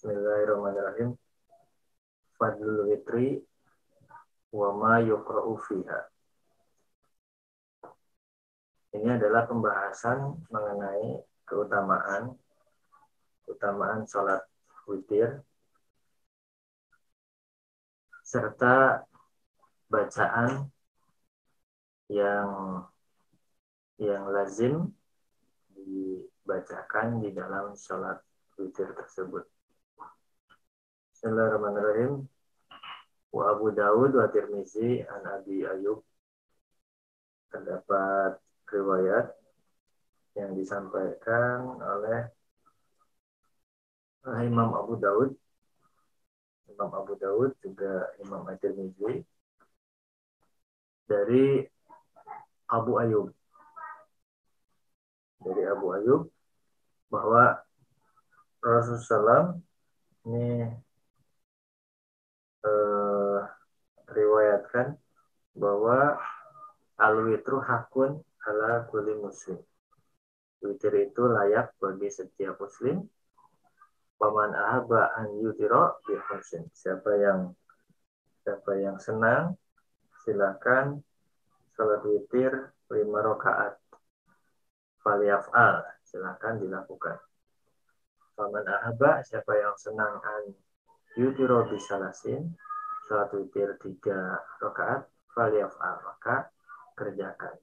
Bismillahirrahmanirrahim. Fadlul witri wa ma yuqra'u fiha. Ini adalah pembahasan mengenai keutamaan sholat witir serta bacaan yang lazim dibacakan di dalam sholat witir tersebut. Bismillahirrahmanirrahim. Wa Abu Dawud wa Tirmizi an Abi Ayyub. Terdapat riwayat yang disampaikan oleh Imam Abu Dawud juga Imam At-Tirmizi dari Abu Ayyub. Bahwa Rasulullah ini riwayatkan bahwa al-witru hakun ala kulli muslim. Witir itu layak bagi setiap muslim. Paman ahabba an yutira bi khamsin. Siapa yang senang, silakan salat witir 5 rakaat. Falyaf'al, silakan dilakukan. Paman ahabba, siapa yang senang an yutira bi salasin, salat witir 3 rakaat, falyaf'al, maka kerjakan.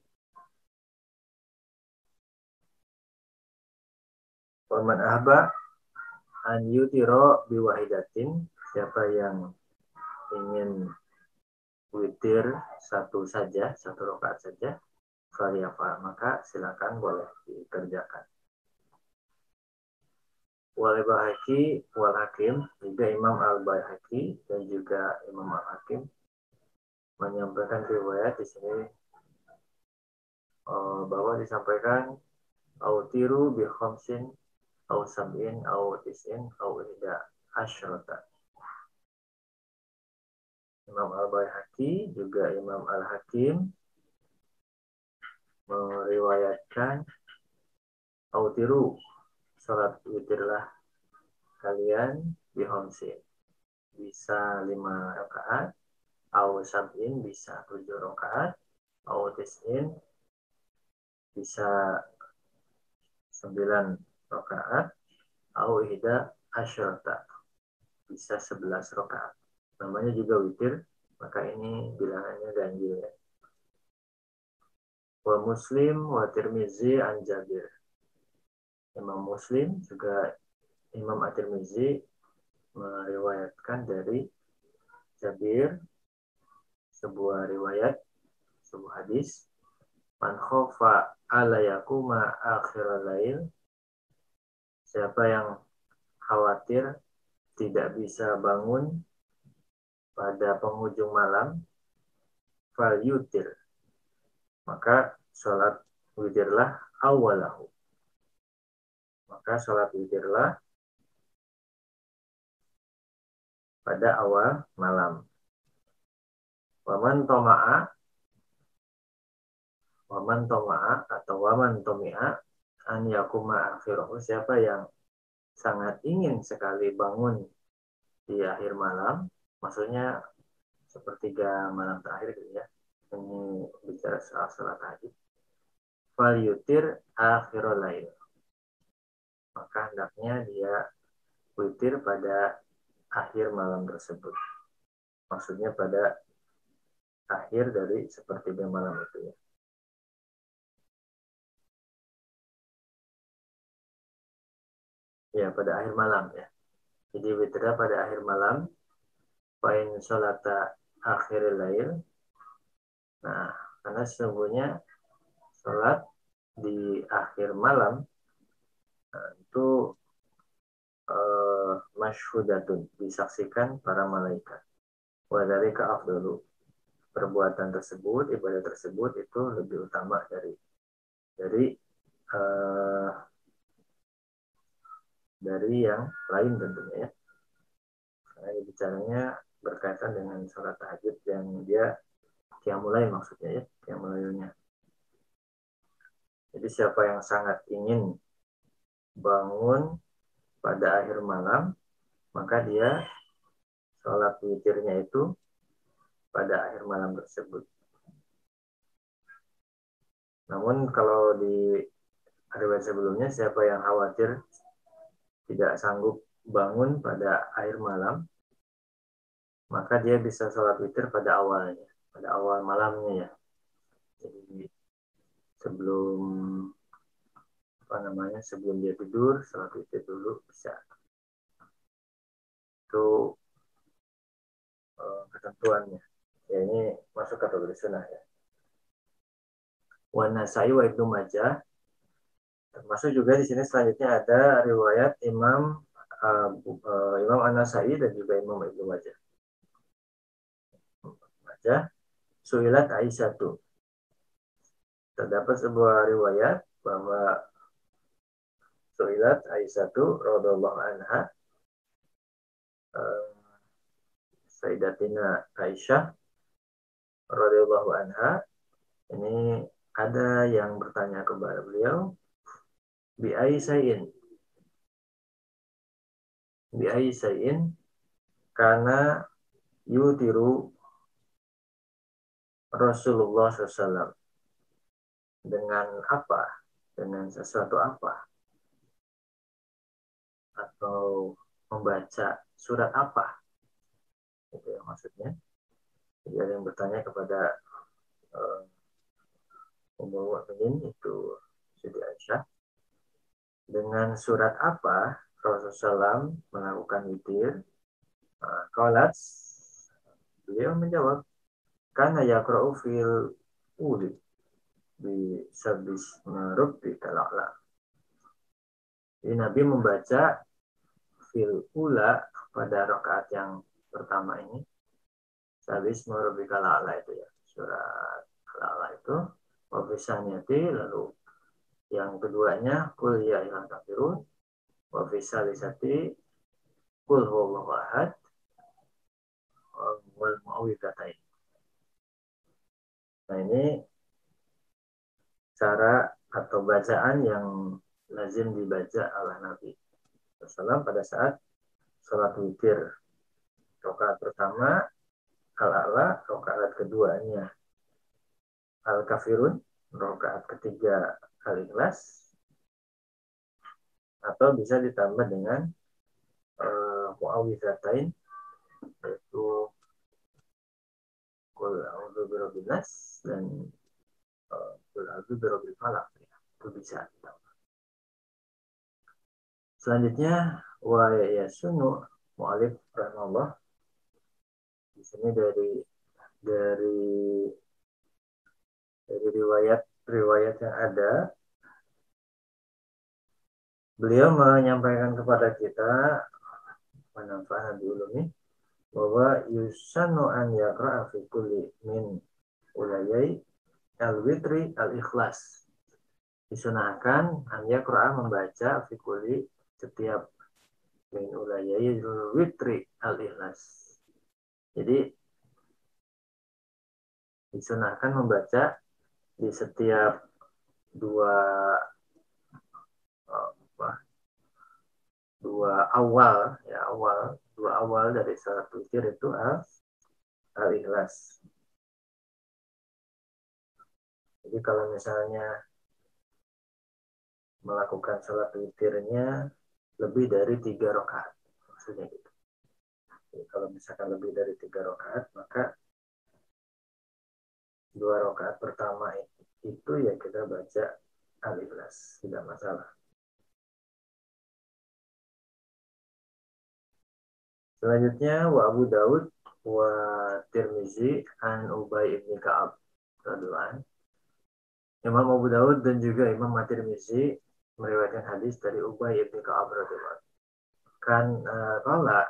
Paman ahabba an yutira bi wahidatin, siapa yang ingin witir satu rakaat saja, falyaf'al, maka silakan boleh dikerjakan. Wal Baihaqi wal Hakim, juga Imam Al-Baihaqi dan juga Imam Al-Hakim menyampaikan riwayat di sini bahwa disampaikan autiru bi khamsin au sab'in au tis'in au ihda asyrata. Imam Al-Baihaqi juga Imam Al-Hakim meriwayatkan autiru, salat witirlah kalian bi khamsin, bisa 5 rakaat, au sab'in bisa 7 rakaat, au tis'in bisa 9 rakaat, au ihda asyrata bisa 11 rakaat. Namanya juga witir, maka ini bilangannya ganjil ya. Wa Muslim wa Tirmizi an Jabir. Imam Muslim juga Imam At-Tirmizi meriwayatkan dari Jabir sebuah hadis. Man khofa ala yakuma akhiral lail, siapa yang khawatir tidak bisa bangun pada penghujung malam, fal yutir, maka sholat witirlah awalahu, maka sholat witirlah pada awal malam. Waman toma'a atau waman tomi'a an yakuma akhirahu, siapa yang sangat ingin sekali bangun di akhir malam, maksudnya sepertiga malam terakhir gitu ya. Ini bicara soal salat tahajud. Fal yutir akhirul lail, maka hendaknya dia witir pada akhir malam tersebut. Maksudnya pada akhir dari sepertiga malam itu ya. Ya, pada akhir malam ya. Jadi witirnya pada akhir malam. Fa'in sholata akhiril lail. Nah, karena sesungguhnya sholat di akhir malam itu masyhudatun, disaksikan para malaikat. Wa dzalika afdalu, perbuatan tersebut, ibadah tersebut itu lebih utama dari yang lain tentunya ya. Karena bicaranya berkaitan dengan sholat tahajud yang dia qiyamul lail maksudnya ya, qiyamul lailnya. Jadi siapa yang sangat ingin bangun pada akhir malam, maka dia sholat witirnya itu pada akhir malam tersebut. Namun kalau di riwayat sebelumnya, siapa yang khawatir tidak sanggup bangun pada akhir malam, maka dia bisa sholat witir pada awalnya, pada awal malamnya ya. Jadi sebelum sebelum dia tidur, sholat witir dulu bisa. Itu ketentuannya. Ya ini masuk kategori sunnah ya. Wa Nasai wa Ibnu Majah. Termasuk juga di sini selanjutnya ada riwayat Imam An-Nasai dan juga Imam Ibnu Majah. Suilat Aisyah tuh. Terdapat sebuah riwayat bahwa Suilat Aisyah tuh radhiyallahu anha, Sayyidatina Aisyah radhiyallahu anha, ini ada yang bertanya kepada beliau, bi Aisyah karena yutiru Rasulullah SAW, dengan apa? Dengan sesuatu apa? Atau membaca surat apa? Itu yang maksudnya. Jadi ada yang bertanya kepada Ummul Mukminin itu Siti Aisyah, dengan surat apa Rasulullah SAW melakukan witir? Qalat, beliau menjawab, karena yaqra'u fil uli bi sabis rabbi kala'la. Jadi Nabi membaca fil ula pada rakaat yang pertama ini, sabis rabbi kala'la itu ya, surat kala'la itu, wa bisaniyati, lalu yang keduanya kul ya ayyuhal kafirun, wa fisalisati kul huwallahu ahad wal mu'awwidzatain. Nah ini cara atau bacaan yang lazim dibaca oleh Nabi SAW pada saat sholat witir. Rakaat pertama Al-A'la, rakaat keduanya Al-Kafirun, rakaat ketiga Al-Ikhlas, atau bisa ditambah dengan mu'awwidzatain, yaitu Qul a'udzu birabbil nas dan Qul a'udzu birabbil falaq, itu bisa. Selanjutnya wa yasunu mu'alif rahimahullah, di sini dari riwayat yang ada, beliau menyampaikan kepada kita manfaat ulumi bahwa yusannu an yaqra'a fi kulli min ulayai al-witri al-ikhlas. Disunahkan an yaqra'a membaca fi kulli setiap min ulayai al-witri al-ikhlas. Jadi disunahkan membaca di setiap dua awal dari salat witir itu al-ikhlas. Jadi kalau misalnya melakukan salat witirnya lebih dari 3 rakaat, maksudnya gitu. Jadi kalau misalkan lebih dari 3 rakaat, maka 2 rakaat pertama itu ya kita baca al-ikhlas, tidak masalah. Selanjutnya wa Abu Daud wa Tirmizi an Ubay ibn Ka'ab radhiyallahu. Imam Abu Daud dan juga Imam At-Tirmizi meriwayatkan hadis dari Ubay ibn Ka'ab radhiyallahu. Kan qala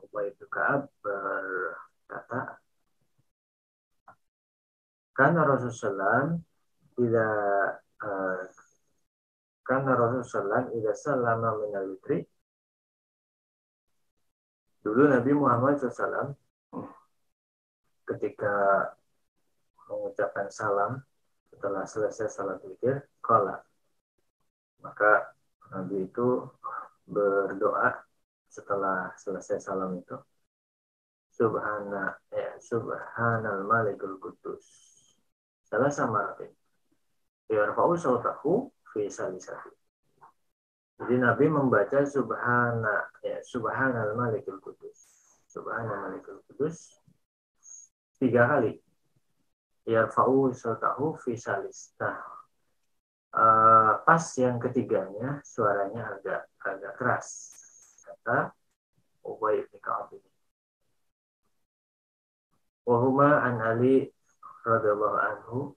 Ubay ibn Ka'ab berkata, karena Rasulullah idza sallama min al-witri. Dulu Nabi Muhammad SAW ketika mengucapkan salam setelah selesai salat witir, qala, maka Nabi itu berdoa setelah selesai salam itu, subhanal malikul qudus. Salah sama arti. Yarfa'u sautahu fi salisati. Jadi Nabi membaca subhanal malikul qudus. Subhanal malikul qudus 3 kali. Yarfa'u sautahu fi salis. Nah, pas yang ketiganya suaranya agak keras. Kata Ubay bin Ka'ab ini. Wahuma an Ali radhiyallahu anhu.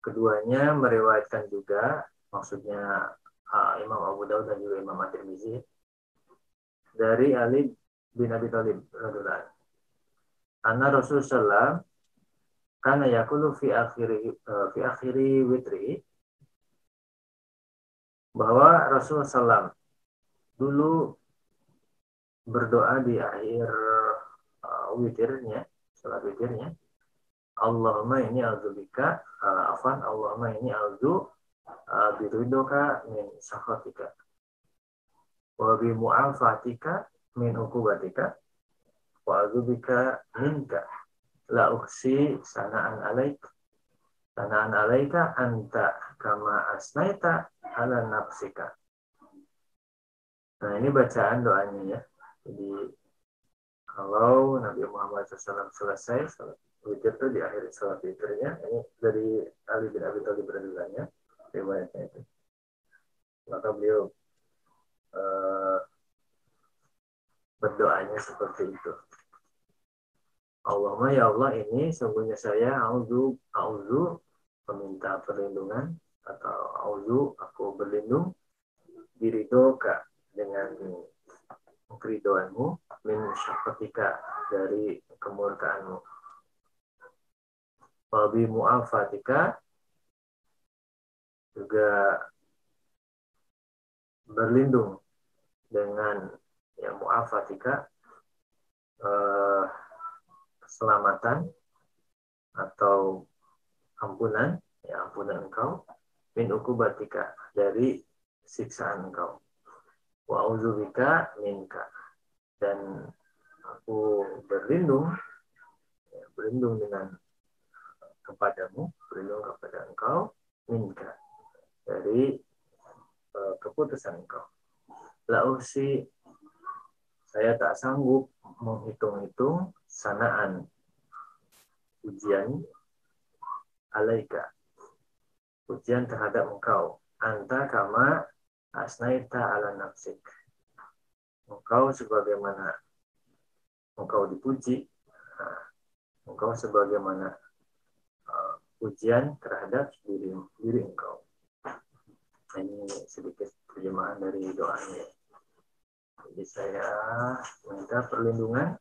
Keduanya meriwayatkan juga, maksudnya Imam Abu Dawud dan juga Imam At-Tirmizi, dari Ali bin Abi Thalib radhiyallahu anhu. Anna Rasulullah kana yaqulu fi akhiri witri, bahwa Rasulullah SAW dulu berdoa di akhir witirnya, salat witirnya, Allahumma ini a'udzubika Allahumma ini a'udzu biridhoka min sakhatika wa bi mu'afatika min uqubatika wa a'udzubika minka la ukhsi sana'an alaika anta kama asnaita ala nafsika. Nah, ini bacaan doanya ya. Jadi kalau Nabi Muhammad SAW selesai salat witir itu di akhir salat witirnya, ini dari Ali bin Abi Thalib radhiyallahu riwayatnya itu. Maka beliau berdoanya seperti itu. Allahumma ya Allah, ini sungguhnya saya auzu meminta perlindungan, atau auzu aku berlindung biridhoka dengan keridhoanmu, min syafaqatika dari kemurkaanmu, wa bi mu'afatika juga berlindung dengan mu'afatika keselamatan atau ampunan engkau, min uqubatika dari siksaan engkau, wa auzubika minka, dan aku berlindung dengan berlindung kepada engkau, minka, dari keputusan engkau. Lausi, saya tak sanggup menghitung-hitung sanaan ujian alaika, ujian terhadap engkau, anta kama asnaita ala nafsik, engkau sebagaimana engkau dipuji, engkau sebagaimana ujian terhadap diri engkau. Ini sedikit terjemahan dari doanya. Jadi saya minta perlindungan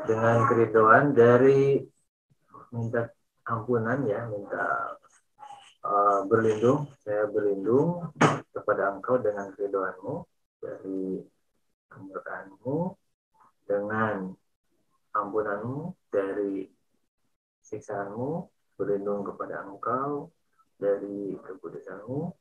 dengan keridhaan dari, minta ampunan ya, minta berlindung, saya berlindung kepada engkau dengan keridhaanmu dari kemurkaanmu, dengan ampunanmu dari siksaanmu, berlindung kepada engkau dari keputusanmu.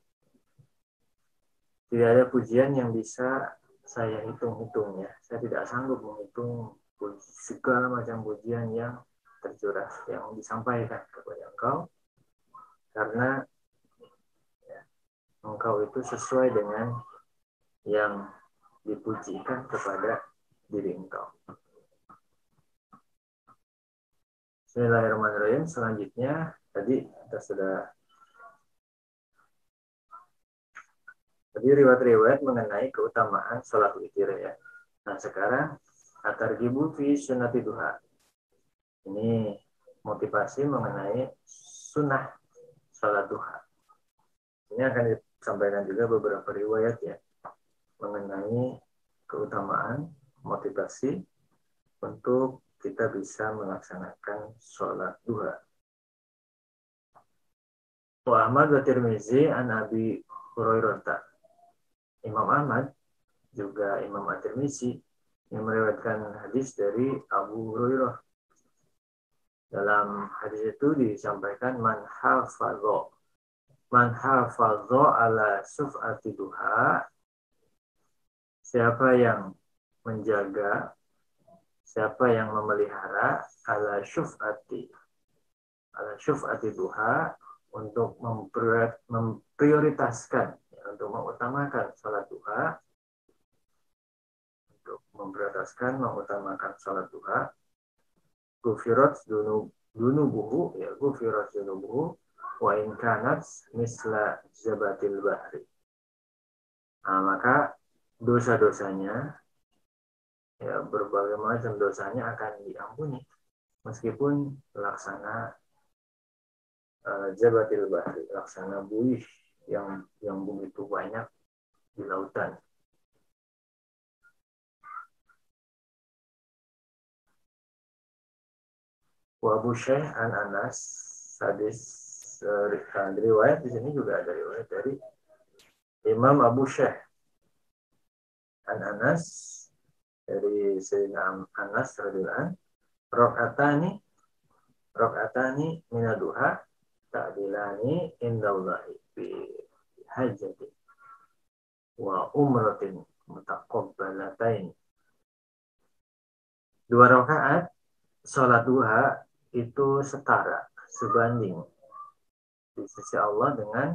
Tidak ada pujian yang bisa saya hitung-hitung ya. Saya tidak sanggup menghitung segala macam pujian yang tercurah, yang disampaikan kepada engkau, karena engkau itu sesuai dengan yang dipujikan kepada diri engkau. Bismillahirrahmanirrahim. Selanjutnya tadi kita sudah riwayat-riwayat mengenai keutamaan sholat witir ya. Nah sekarang at-targhibu fi sunnati duha. Ini motivasi mengenai sunnah sholat duha. Ini akan disampaikan juga beberapa riwayat ya mengenai keutamaan, motivasi untuk kita bisa melaksanakan sholat duha. Wa Ahmad wa Tirmizi an Abi Hurairah. Imam Ahmad juga Imam At-Tirmizi yang meriwayatkan hadis dari Abu Hurairah. Dalam hadis itu disampaikan man hafadho ala suf'ati duha siapa yang menjaga, siapa yang memelihara ala syuf'ati duha untuk memprioritaskan, ya, untuk mengutamakan salat duha, mengutamakan salat duha, gufirat dunubuhu, ya gufirat dunubuhu wa in kanat misla zabatil bahri. Nah, maka dosa-dosanya, ya berbagai macam dosanya akan diampuni meskipun laksana zabatil bahri, laksana buih yang begitu banyak di lautan. Wa Abu Syekh an Anas, hadis riwayat di sini juga ada riwayat dari Imam Abu Syekh an Anas, dari Sayyidina Anas radhiyallahu anhu, rakaatani minaduha ta'dilani indallahi fi hajjati wa umratin mutaqabbalatain. 2 rakaat salat duha itu setara, sebanding di sisi Allah dengan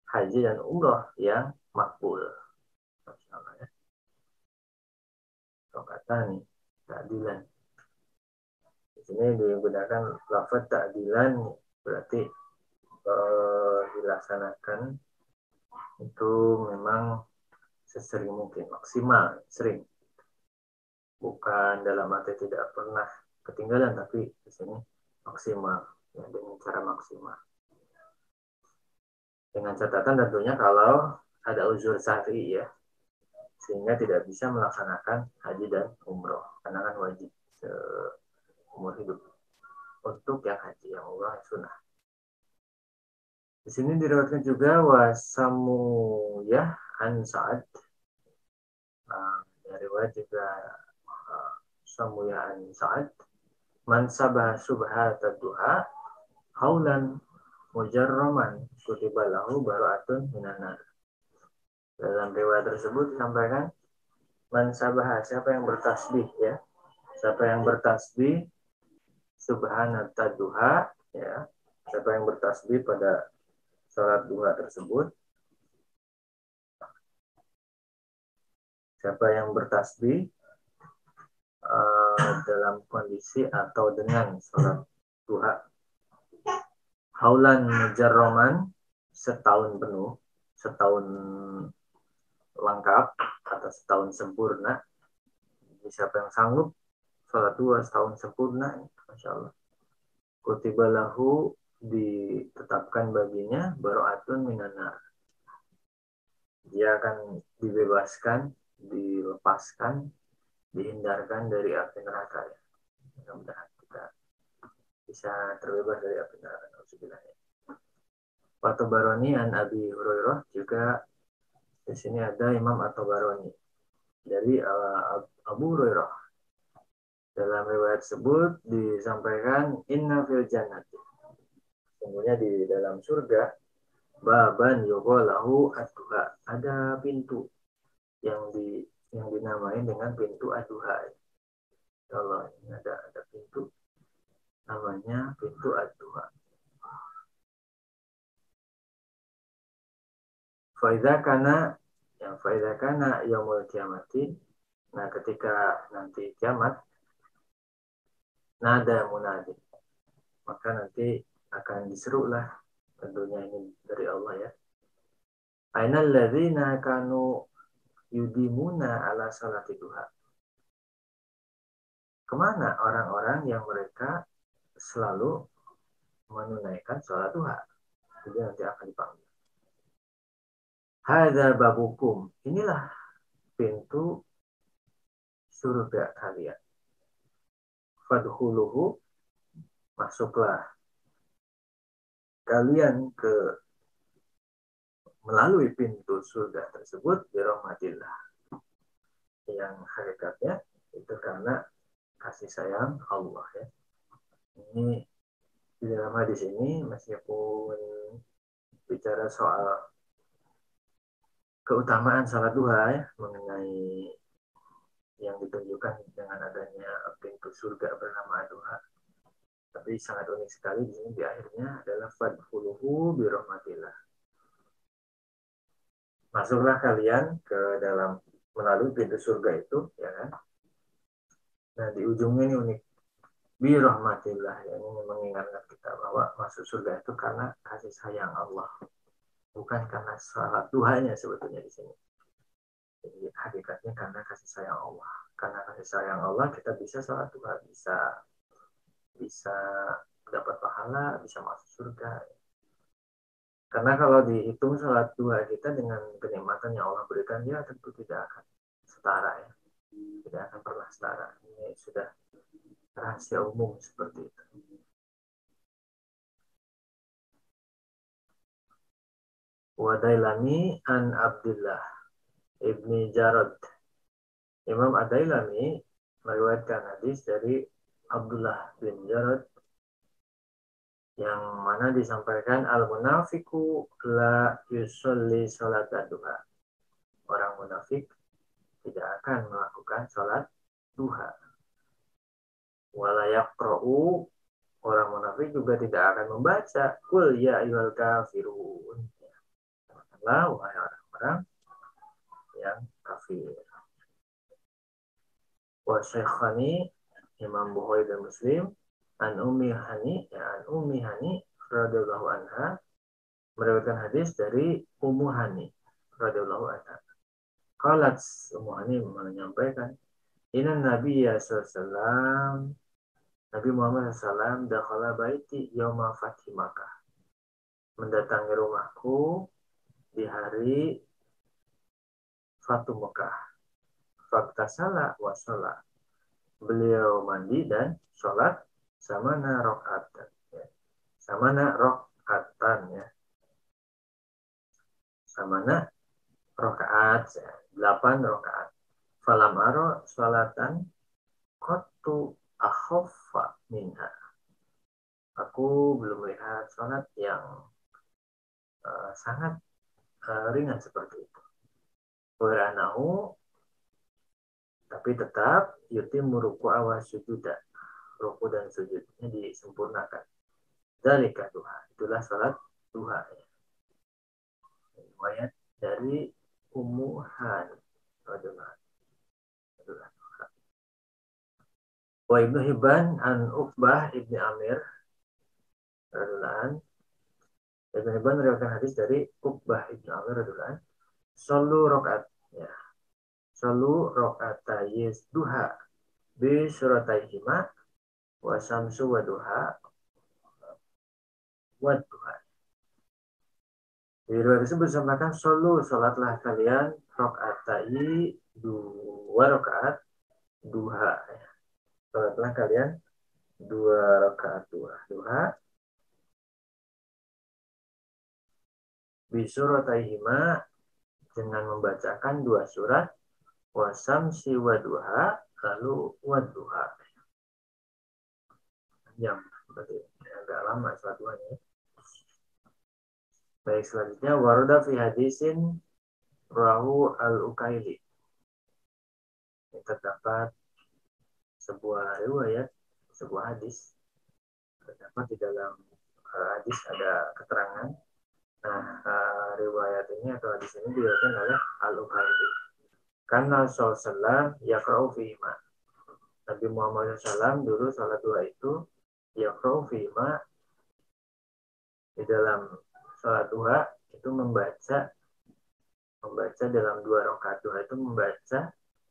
haji dan umrah yang makbul. Masyaallah ya. Rakaatani ta'dilan. Di sini digunakan lafaz ta'dilan, berarti dilaksanakan itu memang sesering mungkin, maksimal, sering. Bukan dalam arti tidak pernah ketinggalan, tapi di sini maksimal, ya, dengan cara maksimal. Dengan catatan tentunya kalau ada uzur syar'i, ya, sehingga tidak bisa melaksanakan haji dan umroh, karena kan wajib seumur hidup untuk yang haji, yang umroh sunnah. Di sini diriwayatkan juga wasamuyah an Sa'ad. Dari riwayat juga Samuyah an Sa'ad, man sabah subhata duha haulan mujarraman kutiba lahu bara'atun minan nar. Dalam riwayat tersebut disampaikan man sabah, siapa yang bertasbih, ya, siapa yang bertasbih subhanata duha, ya, siapa yang bertasbih pada salat duha tersebut, siapa yang bertasbih dalam kondisi atau dengan salat duha haulan mujarraman, setahun penuh, setahun lengkap atau setahun sempurna. Jadi siapa yang sanggup salat duha setahun sempurna, Masya Allah, kutiba lahu, ditetapkan baginya bara'atun minanar, dia akan dibebaskan, dilepaskan, dihindarkan dari api neraka, ya. Mudah-mudahan kita bisa terbebas dari api neraka. At-Tabarani an Abi Hurairah, juga di sini ada Imam At-Tabarani dari Abu Hurairah. Dalam riwayat tersebut disampaikan inna fil jannati, sesungguhnya di dalam surga, baban yuqalahu ad-duha, ada pintu yang dinamai dengan pintu ad-duha. Allah, ini ada pintu namanya pintu ad-duha. Faidha kana yaumul kiamati, nah ketika nanti kiamat, nada munadi, maka nanti akan diserulah, tentunya ini dari Allah, ya, ainal ladzina kanu yudimuna ala salati duha, kemana orang-orang yang mereka selalu menunaikan salat duha. Jadi nanti akan dipanggil. Hadza babukum, inilah pintu surga kalian. Fadkhuluhu, masuklah kalian melalui pintu surga tersebut birahmatillah, yang hakikatnya itu karena kasih sayang Allah, ya. Ini di dalam hadis ini, meskipun bicara soal keutamaan salat duha ya, mengenai yang ditunjukkan dengan adanya pintu surga bernama duha. Tapi sangat unik sekali di sini di akhirnya adalah fadkhuluhu bi rahmatillah. Masuklah kalian ke dalam melalui pintu surga itu, ya kan? Nah, di ujungnya ini unik. Bi rahmatillah, yang ini mengingatkan kita bahwa masuk surga itu karena kasih sayang Allah, bukan karena salat duhanya sebetulnya di sini. Jadi hakikatnya karena kasih sayang Allah. Karena kasih sayang Allah kita bisa salat duha, bisa bisa dapat pahala, bisa masuk surga. Karena kalau dihitung salat duha kita dengan kenikmatan yang Allah berikan, ya tentu tidak akan setara ya. Tidak akan pernah setara. Ini sudah rahasia umum seperti itu. Wadailami an Abdullah ibni Jarad. Imam Ad-Dailami meriwayatkan hadis dari Abdullah bin Jarad yang mana disampaikan al-munafiku la yusolli salat duha. Orang munafik tidak akan melakukan salat duha. Wala yaqra'u, orang munafik juga tidak akan membaca qul ya ayyuhal kafirun. Katakanlah wahai orang-orang yang kafir. Wa Syekhani Imam Bukhari dan Muslim an Ummi Hani radhiyallahu anha meriwayatkan hadis dari Ummu Hani radhiyallahu anha. Qalat, Ummu Hani menyampaikan, Inna Nabi sallallahu Nabi Muhammad SAW dakhala baiti yauma fathi Makkah. Mendatangi rumahku di hari Fatu Mekah. Faktasala wa sholat. Beliau mandi dan sholat samana rakaatan. Ya. Samana rakaatan ya. Samana rakaat ya. 8 rakaat. Falam aro sholatan qattu akhaffa minha. Aku belum melihat sholat yang sangat ringan seperti itu. Waranahu, tapi tetap yutim ruku awas sujuda, ruku dan sujudnya disempurnakan. Dari duha, itulah salat duha. Riwayat dari Ummu Hani. Wa Ibnu Hibban an Uqbah ibni Amir radhiyallahu. Ibnu Hibban meriwayatkan hadis dari Uqbah ibni Amir radhiyallahu. Sallu rakaat ya. Sallu rakaatayis duha bi surataihima wa samsu wa duha wa duha. Di riwayat tersebut disebutkan sallu salatlah kalian rakaatai 2 rakaat duha. Salatlah kalian 2 rakaat duha bi surataihima dengan membacakan 2 surat wasamsi waduha lalu waduha. Panjang berarti agak lama salat duhanya. Baik, selanjutnya waroda fi hadisin rahu al-Ukaili. Terdapat sebuah riwayat, sebuah hadis. Terdapat di dalam hadis ada keterangan. Nah, riwayat ini atau hadis ini diriwayatkan oleh al-Ukaili. Karena Rasulullah yaqra'u fihima. Nabi Muhammad SAW dulu salat duha itu yaqra'u fihima, di dalam salat duha itu membaca dalam 2 rakaat duha itu membaca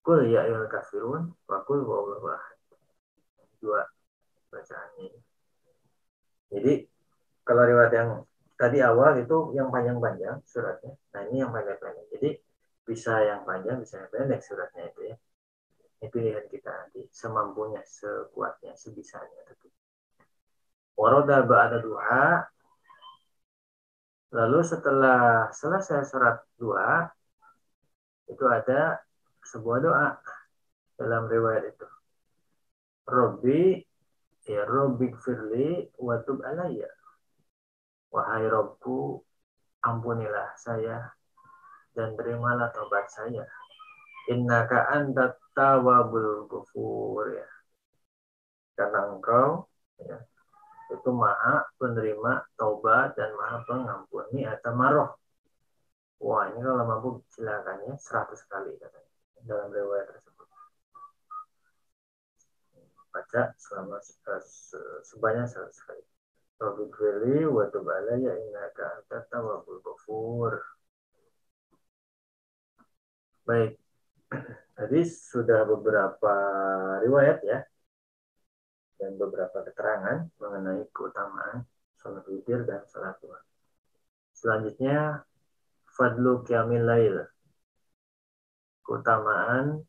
qul ya ayyuhal kafirun wa qul huwallahu ahad. 2 bacaannya. Jadi kalau riwayat yang tadi awal itu yang panjang-panjang suratnya. Nah, ini yang pendek-pendek. Jadi bisa yang panjang, bisa yang pendek suratnya itu ya. Ini pilihan kita nanti semampunya, sekuatnya, sebisanya. Waroda ba'ada duha. Lalu setelah selesai surat duha itu ada sebuah doa dalam riwayat itu. Robbi ya Robbi firli wa tub alayya. Wahai Robku, ampunilah saya dan terimalah taubat saya. Innaka antat tawwabul ghafur ya. Karena engkau ya, itu maha penerima taubat dan maha pengampuni atau maroh. Wah, ini kalau mampu silakan ya 100 kali katanya dalam riwayat tersebut. Baca selama sebanyak 100 kali. Rabbi Gwili wa tub alayya innaka antat tawwabul ghafur. Baik. Tadi sudah beberapa riwayat ya dan beberapa keterangan mengenai keutamaan sholat witir dan sholat duha. Selanjutnya fadlu qiyamil lail, keutamaan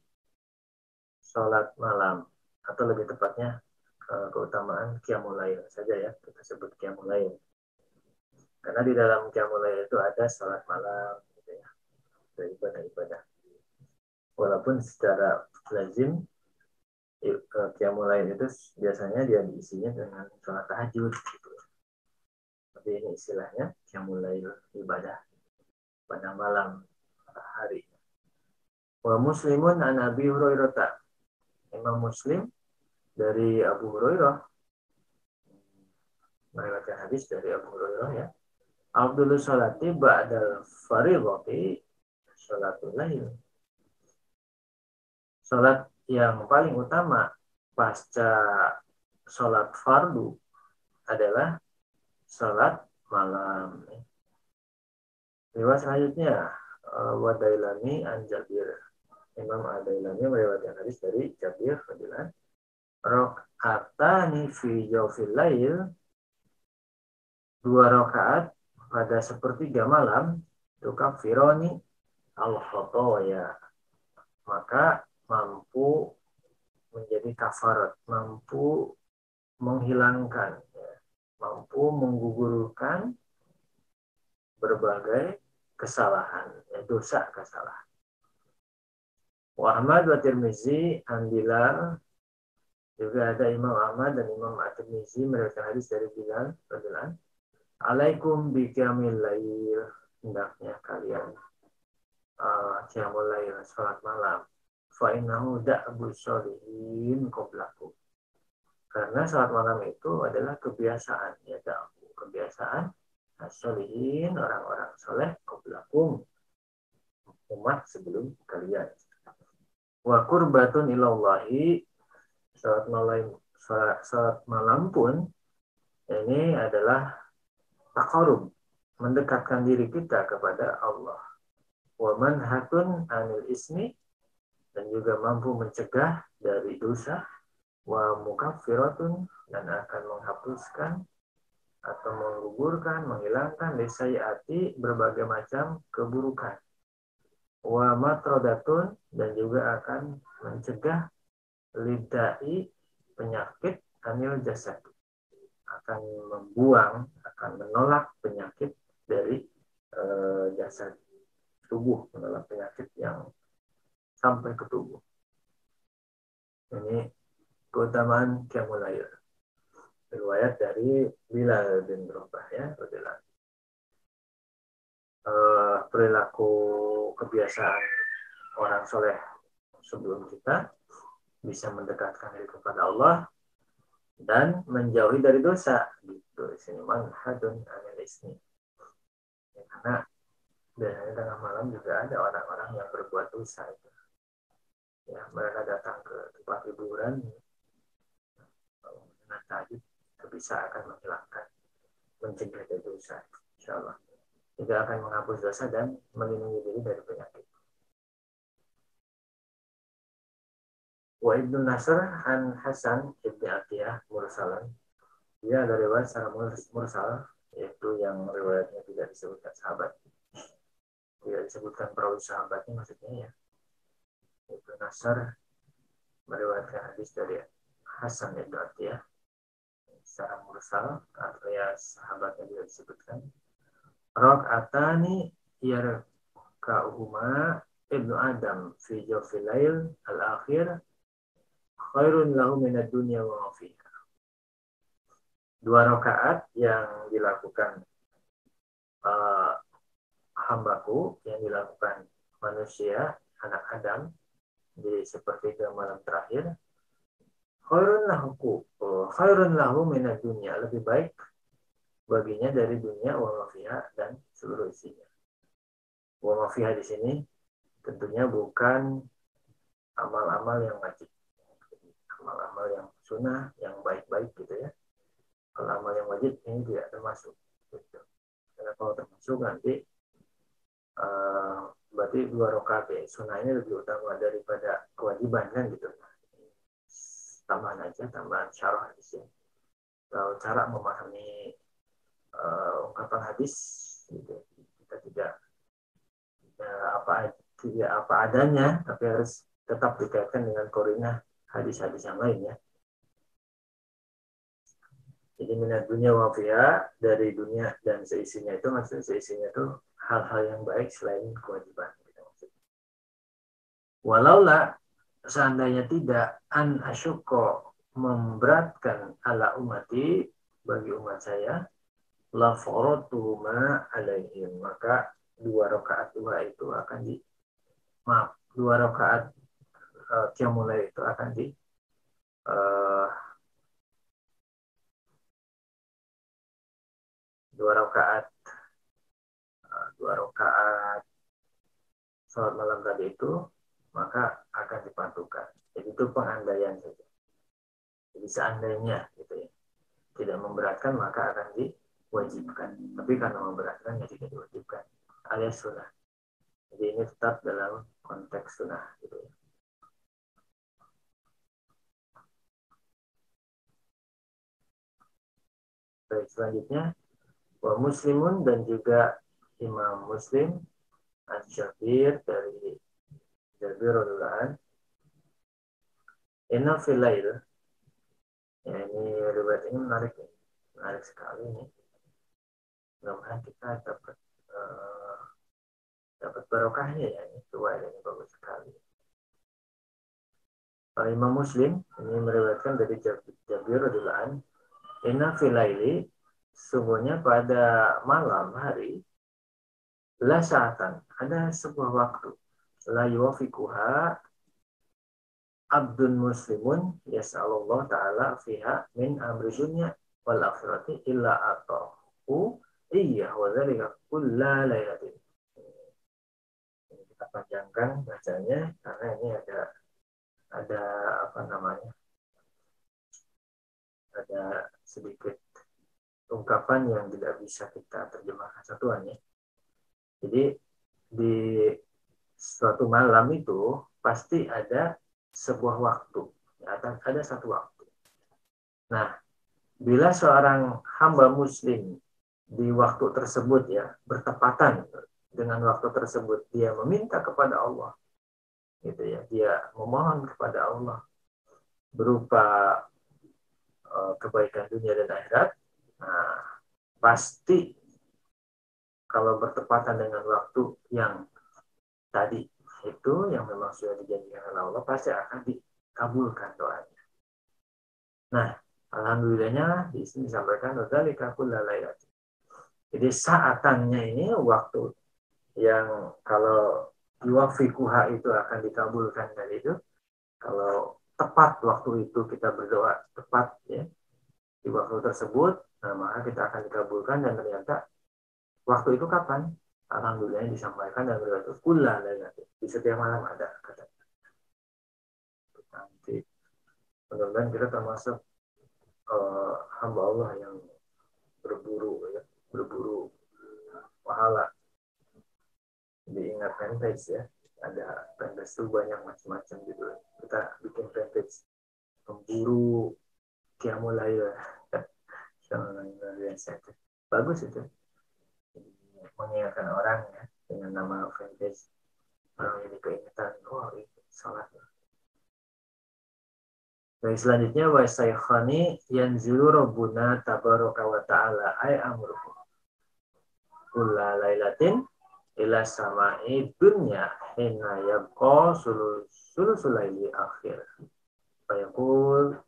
sholat malam atau lebih tepatnya keutamaan qiyamul lail saja ya, kita sebut qiyamul lail. Karena di dalam qiyamul lail itu ada sholat malam gitu ya, ada ibadah-ibadah. Walaupun secara lazim qiyamul lail itu biasanya dia diisinya dengan sholat tahajud gitu. Tapi ini istilahnya qiyamul lail, ibadah pada malam hari. Wa Muslimun an Abi Hurairah. Imam Muslim dari Abu Hurairah meriwayatkan hadis dari Abu Hurairah ya. Afdhalus sholati ba'dal fardhati sholatul lail. Salat yang paling utama pasca sholat fardu adalah sholat malam. Riwayat selanjutnya Wadailani an Jabir. Imam Ad-Dailami meriwayatkan hadis dari Jabir radhiyallahu anhu. Rakaatani fi jawfil lail, 2 rakaat pada sepertiga malam, tukafironi al-khotoya, maka mampu menjadi kafarat, mampu menghilangkan, mampu menggugurkan berbagai kesalahan, dosa kesalahan. Wa Ahmad wa Tirmizi an Bilal, juga ada Imam Ahmad dan Imam At-Tirmizi meriwayatkan hadis dari Bilal radhiyallahu anhu. Alaikum bi qiyamil lail, hendaknya kalian qiyamul lail, salat malam. Fa innahu da'bus sholihin qablakum. Karena salat malam itu adalah kebiasaan, ya kebiasaan as-sholihin, orang-orang soleh qablakum, umat sebelum kalian. Wa qurbatun ilallahi, salat malam pun ini adalah taqarrub, mendekatkan diri kita kepada Allah. Wa manhatun anil ismi, dan juga mampu mencegah dari dosa. Wa mukaffiratun, dan akan menghapuskan atau menggugurkan, menghilangkan lisayati, berbagai macam keburukan. Wa matrodatun, dan juga akan mencegah lidai, penyakit, anil jasad, akan membuang, akan menolak penyakit dari jasad tubuh, menolak penyakit yang sampai ke tubuh. Ini keutamaan qiyamul lail. Riwayat dari Bilal bin Rabah ya, perilaku kebiasaan orang soleh sebelum kita bisa mendekatkan diri kepada Allah dan menjauhi dari dosa. Gitu. Sini manhadun anil ismi. Ya, karena biasanya tengah malam juga ada orang-orang yang berbuat dosa. Ya, mereka datang ke tempat hiburan, dengan tahajud, itu bisa akan menghilangkan, mencegah dari dosa. Insyaallah. Juga akan menghapus dosa dan melindungi diri dari penyakit. Wa Ibnu Nasr an Hasan ibn Atiyah mursalan. Dia ada riwayat secara mursal, yaitu yang riwayatnya tidak disebutkan sahabat. Tidak disebutkan perawi sahabatnya maksudnya ya. Ibnu Nasr meriwayatkan hadis dari Hasan ibn Atiyah secara mursal, artinya sahabatnya tidak disebutkan. Rak'atani yarka'uhuma ibnu Adam fi jawfil lail al-akhir khairun lahu minad dunya wa ma fiha. 2 rakaat yang dilakukan hambaku yang dilakukan manusia, anak Adam, di sepertiga malam terakhir, khairun lahu minad dunya, lebih baik baginya dari dunia wa ma fiha dan seluruh isinya. Wa ma fiha di sini tentunya bukan amal-amal yang wajib, amal-amal yang sunnah, yang baik-baik gitu ya. Kalau amal yang wajib ini tidak termasuk. Gitu. Karena kalau termasuk nanti berarti 2 rakaat ya. Sunnah ini lebih utama daripada kewajiban kan gitu. Tambahan aja, tambahan syarah di sini. Kalau cara memahami ungkapan hadis, gitu. Kita tidak apa adanya, tapi harus tetap dikaitkan dengan korinah hadis-hadis yang lain ya. Jadi minat dunia wafia, dari dunia dan seisinya itu, maksud seisinya itu hal-hal yang baik selain kewajiban. Walaulah seandainya tidak an asyuko memberatkan ala umati bagi umat saya, la faratuhuma alaihim, maka 2 rakaat itu akan di 2 rakaat qiyamul lail itu akan di uh, 2 rakaat 2 rakaat sholat malam tadi itu maka akan dipatukan. Jadi itu pengandaian saja. Jadi seandainya gitu ya, tidak memberatkan maka akan diwajibkan. Tapi karena memberatkan ya tidak diwajibkan. Alias sunnah. Jadi ini tetap dalam konteks sunnah gitu ya. Baik, selanjutnya wa muslimun, dan juga Imam Muslim Al-Jabir dari Jabir radhiyallahu anhu, inna fil lail, ya ini riwayat ini menarik ya. Menarik sekali ini. Mudah-mudahan kita dapat barokahnya ya, ini riwayat ini bagus sekali. Imam Muslim ini meriwayatkan dari Jabir radhiyallahu anhu, inna fil laili, sungguhnya pada malam hari, la sa'atan, ada sebuah waktu, la yuwafiquha abdun muslimun yas'alullah ta'ala fiha min amri dunya wal akhirati illa atahu iya wa dzalika kulla lailatin. Kita panjangkan bacanya karena ini ada apa namanya, ada sedikit ungkapan yang tidak bisa kita terjemahkan satuan ya. Jadi di suatu malam itu pasti ada sebuah waktu, ada satu waktu. Nah, bila seorang hamba muslim di waktu tersebut ya bertepatan dengan waktu tersebut, dia meminta kepada Allah, gitu ya, dia memohon kepada Allah berupa kebaikan dunia dan akhirat, nah, pasti kalau bertepatan dengan waktu yang tadi itu yang memang sudah dijanjikan oleh Allah, pasti akan dikabulkan doanya. Nah, alhamdulillahnya di sini disampaikan dzalika kullalailatin. Jadi saatannya ini waktu yang kalau yuwafiquha itu akan dikabulkan dari itu. Kalau tepat waktu itu kita berdoa tepat ya di waktu tersebut, nah, maka kita akan dikabulkan. Dan ternyata waktu itu kapan? Alhamdulillah disampaikan dan berkata kullalailatin, di setiap malam ada kata. Nanti mudah-mudahan kita termasuk hamba Allah yang berburu pahala. Diingat fanpage ya, ada fanpage itu banyak macam-macam gitu. Kita bikin fanpage pemburu qiyamul lail, bagus itu, mengingatkan orang ya dengan nama fanpage, orang ini keingetan, oh itu salat. Baik, selanjutnya wa saykhani yanzilu rabbuna tabaraka wa ta'ala ay amruhu kulla lailatin ila sama'i dunya hina yabqa sulaili akhir fa yaqul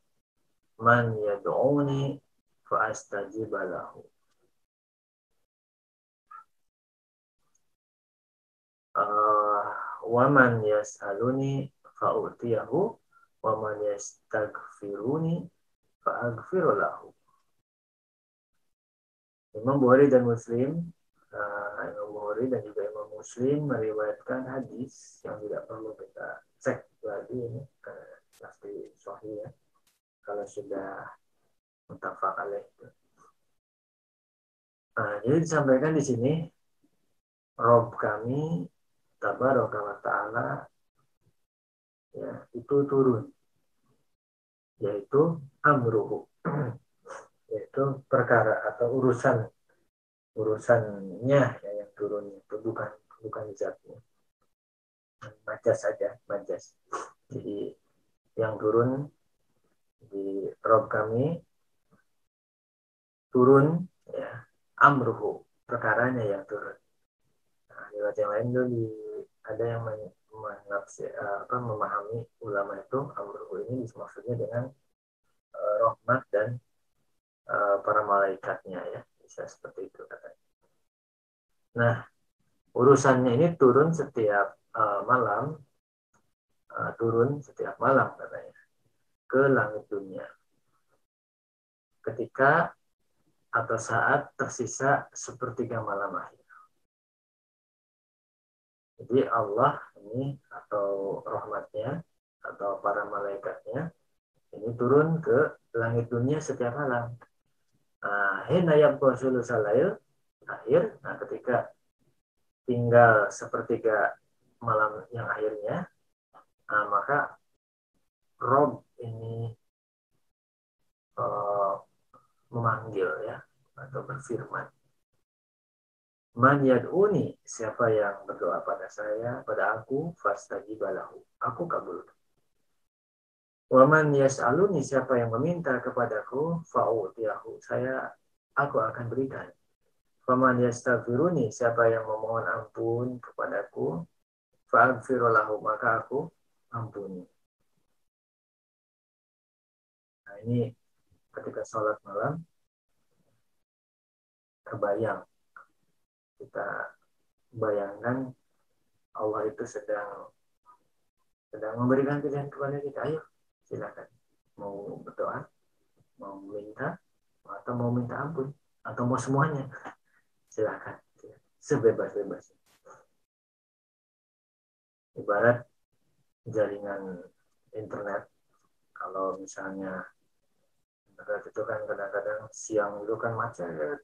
man yad'uni fa astajib lahu. waman yas'aluni fa'utiyahu waman yastaghfiruni fa'aghfiru lahu. Imam Bukhari dan Muslim, Imam Bukhari dan juga Imam Muslim meriwayatkan hadis yang tidak perlu kita cek lagi ini pasti sahih ya kalau sudah muttafaq alaih. Nah, jadi disampaikan di sini Rob kami tabaraka wa ta'ala ya itu turun, yaitu amruhu, yaitu perkara atau urusannya ya, yang turun itu bukan zatnya, majas saja, majas. Jadi yang turun di Rob kami turun ya amruhu, perkaranya yang turun. Nah, di yang lain dulu ada yang memahami ulama itu amruhu ini maksudnya dengan rahmat dan para malaikatnya ya, bisa seperti itu katanya. Nah, urusannya ini turun setiap malam, turun setiap malam katanya ke langit dunia. Ketika atau saat tersisa sepertiga malam akhir. Jadi Allah ini atau rahmatnya atau para malaikatnya ini turun ke langit dunia setiap malam. Hina yabqa sulusal lail akhir. Nah, ketika tinggal sepertiga malam yang akhirnya, maka Rob ini memanggil ya atau berfirman, man yad'uni, siapa yang berdoa pada saya, pada aku, fastajibalahu, aku kabul. Waman yas'aluni, siapa yang meminta kepadaku, fa'utiyahu, aku akan berikan. Waman yastaghfiruni, siapa yang memohon ampun kepadaku, fa'aghfiru lahu, maka aku ampuni. Nah, ini ketika sholat malam kebayang, kita bayangkan Allah itu sedang memberikan pilihan kepada kita. Ayo silakan, mau berdoa, mau minta, atau mau minta ampun, atau mau semuanya, silakan, sebebas-bebas. Ibarat jaringan internet, kalau misalnya internet itu kan kadang-kadang siang itu kan macet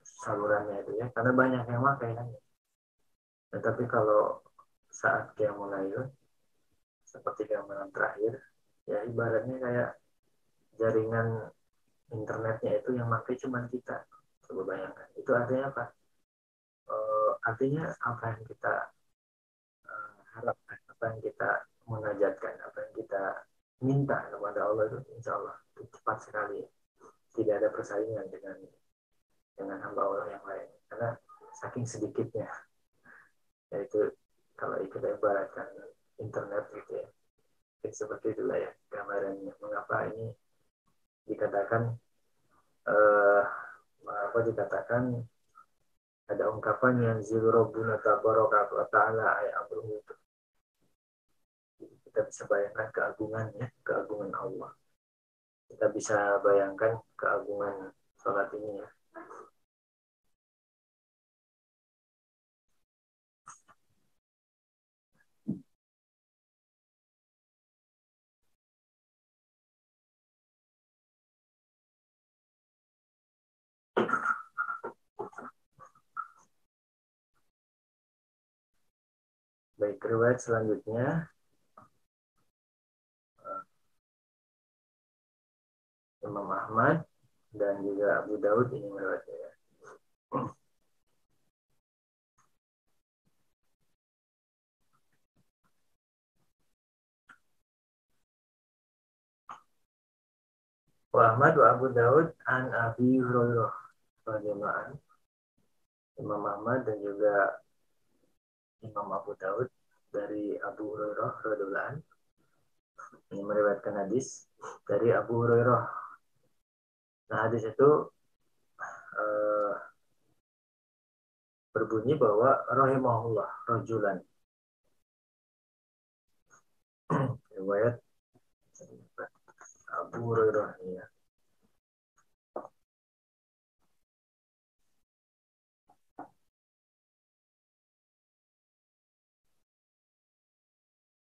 salurannya itu ya, karena banyak yang pakai kan. Nah, tapi kalau saat qiyamul lail seperti yang malam terakhir, ya ibaratnya kayak jaringan internetnya itu yang pakai cuma kita. Coba bayangkan, itu artinya apa? Artinya apa yang kita harapkan, apa yang kita munajatkan, apa yang kita minta kepada Allah itu insya Allah itu cepat sekali. Tidak ada persaingan dengan hamba Allah yang lain, karena saking sedikitnya. Yaitu kalau kita ibaratkan internet gitu ya, seperti itulah ya gambarannya. Mengapa ini dikatakan dikatakan ada ungkapan yang zilu rabbuna tabaraka wa ta'ala ay'abruhu, itu kita bisa bayangkan keagungannya, keagungan Allah. Kita bisa bayangkan keagungan sholat ini ya. Baik, riwayat selanjutnya Imam Ahmad dan juga Abu Daud ini meriwayatkan. Wa Ahmad wa Abu Daud an Abi Hurairah radhiyallahu anhu. Imam Ahmad dan juga Imam Abu Daud dari Abu Hurairah radhiyallahu anhu ini meriwayatkan hadis dari Abu Hurairah. Nah, hadis itu berbunyi bahwa rahimahullah rajulan, Riwayat Abu Hurairah ya.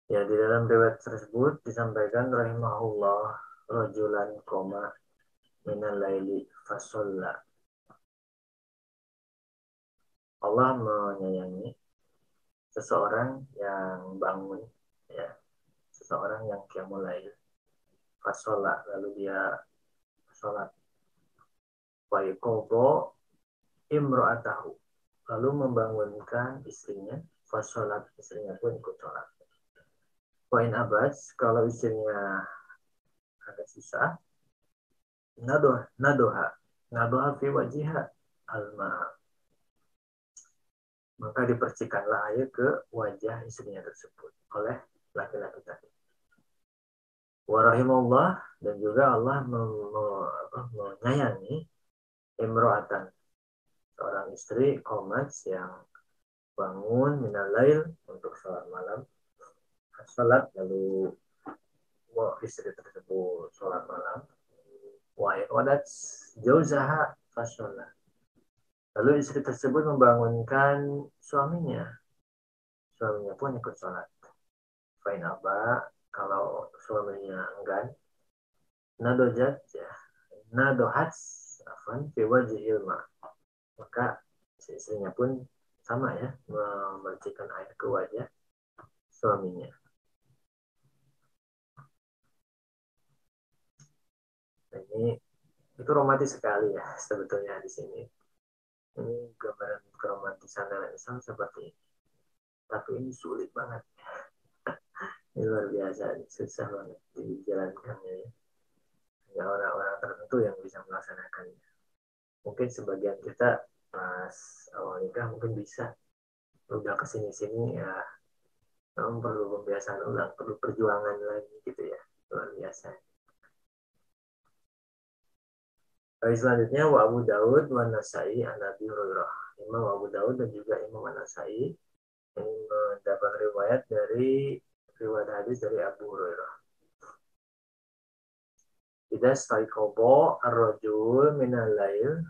Ya, di dalam riwayat tersebut disampaikan rahimahullah rajulan koma minal laili fasolla. Allah menyayangi seseorang yang bangun, ya, seseorang yang qiyamul lail fasolla, lalu dia sholat, wa yaqobo imro'atahu, lalu membangunkan istrinya, fasolat, istrinya pun ikut sholat. Poin abad, kalau istrinya agak susah, nadoha fi wajiha alma, maka dipercikanlah air ke wajah istrinya tersebut oleh laki-laki tadi. Warahimullah, dan juga Allah menyayangi imro'atan, seorang istri komat yang bangun minal lail untuk sholat malam, sholat, lalu istri tersebut sholat malam, wadat jauzaha fasolat, lalu istri tersebut membangunkan suaminya pun ikut sholat. Fain aba, kalau suaminya enggan, nadojat ya, nadohat afan fi wajhil ma, maka si istrinya pun sama ya, memercikan air ke wajah suaminya. Ini itu romantis sekali ya sebetulnya di sini. Ini gambaran keromantisan dalam Islam seperti ini. Tapi ini sulit banget. Ini luar biasa, susah banget dijalankannya ya. Hanya orang-orang tertentu yang bisa melaksanakannya. Mungkin sebagian kita pas awal nikah mungkin bisa. Udah kesini-sini ya, namun perlu pembiasaan ulang, perlu perjuangan lagi gitu ya. Luar biasa. Selanjutnya wa Abu Daud wa Nasai an Abi Hurairah. Imam Abu Daud dan juga Imam Nasai ini mendapat riwayat hadis dari Abu Hurairah. Idza staiqadha ar-rajul minal lail,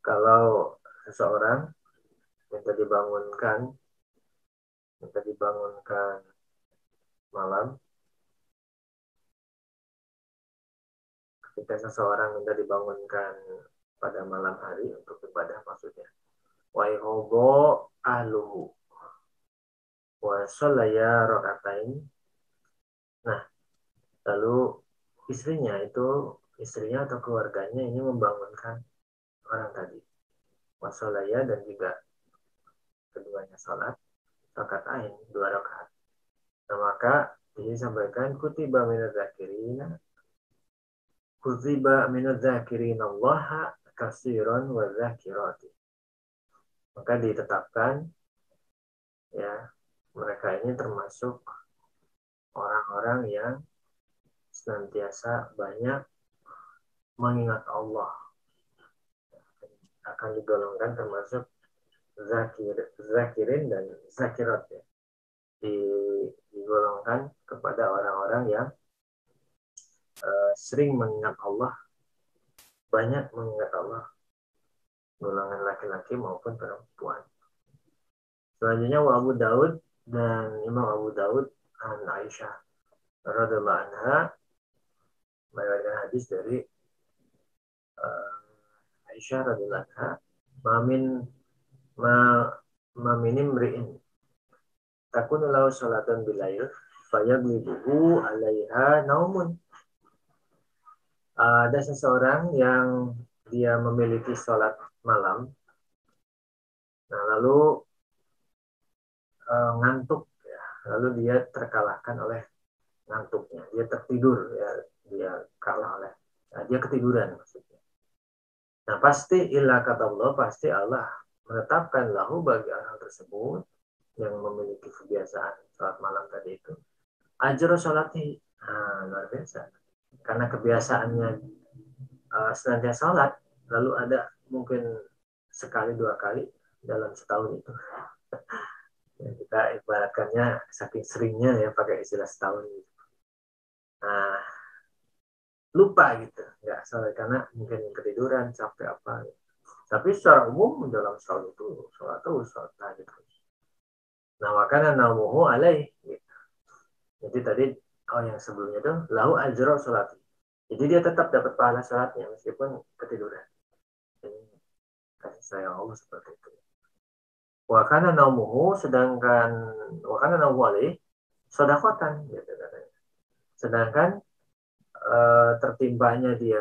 kalau seseorang minta dibangunkan malam, ketika seseorang minta dibangunkan pada malam hari untuk ibadah maksudnya. Wa yaqobo ahluhu wa sholaya rakaatain. Nah, lalu istrinya atau keluarganya ini membangunkan orang tadi, wasolaya, dan juga keduanya sholat rakaatain, 2 rakaat. Nah, maka ini disampaikan kutiba minadz zakirin Allah katsiran wa dzakirati. Maka ditetapkan ya, mereka ini termasuk orang-orang yang senantiasa banyak mengingat Allah, akan digolongkan termasuk zakirin dan zakirat ya. Digolongkan kepada orang-orang yang sering mengingat Allah, banyak mengingat Allah, golongan laki-laki maupun perempuan. Selanjutnya wa Abu Daud, dan Imam Abu Daud an Aisyah radhiyallahu anha meriwayatkan hadis dari Aisyah radhiyallahu anha, maminim ri'in takunu lahu salatan bilail fayaglibuhu alaiha naumun. Ada seseorang yang dia memiliki sholat malam, nah lalu ngantuk ya, lalu dia terkalahkan oleh ngantuknya, dia tertidur ya, dia kalah oleh, dia ketiduran maksudnya. Nah pasti illa kata Allah, pasti Allah menetapkan lahu bagi orang tersebut yang memiliki kebiasaan sholat malam tadi itu ajro sholatnya. Nah, luar biasa, karena kebiasaannya senantiasa sholat, lalu ada mungkin sekali 2 kali dalam setahun itu ya, kita kita ibaratkannya saking seringnya ya pakai istilah setahun gitu. Nah, lupa gitu, nggak salah karena mungkin ketiduran, capek apa gitu. Tapi secara umum dalam sholat terus, sholat tahajud terus. Nah, makanya naumuhu alaih gitu. Jadi tadi yang sebelumnya itu lahu ajro sholat. Jadi dia tetap dapat pahala sholatnya meskipun ketiduran. Ini kasih sayang Allah seperti itu. Wakana naumuhu sedangkan wakana naumuhu alaih sodakotan gitu katanya. Sedangkan tertimpanya dia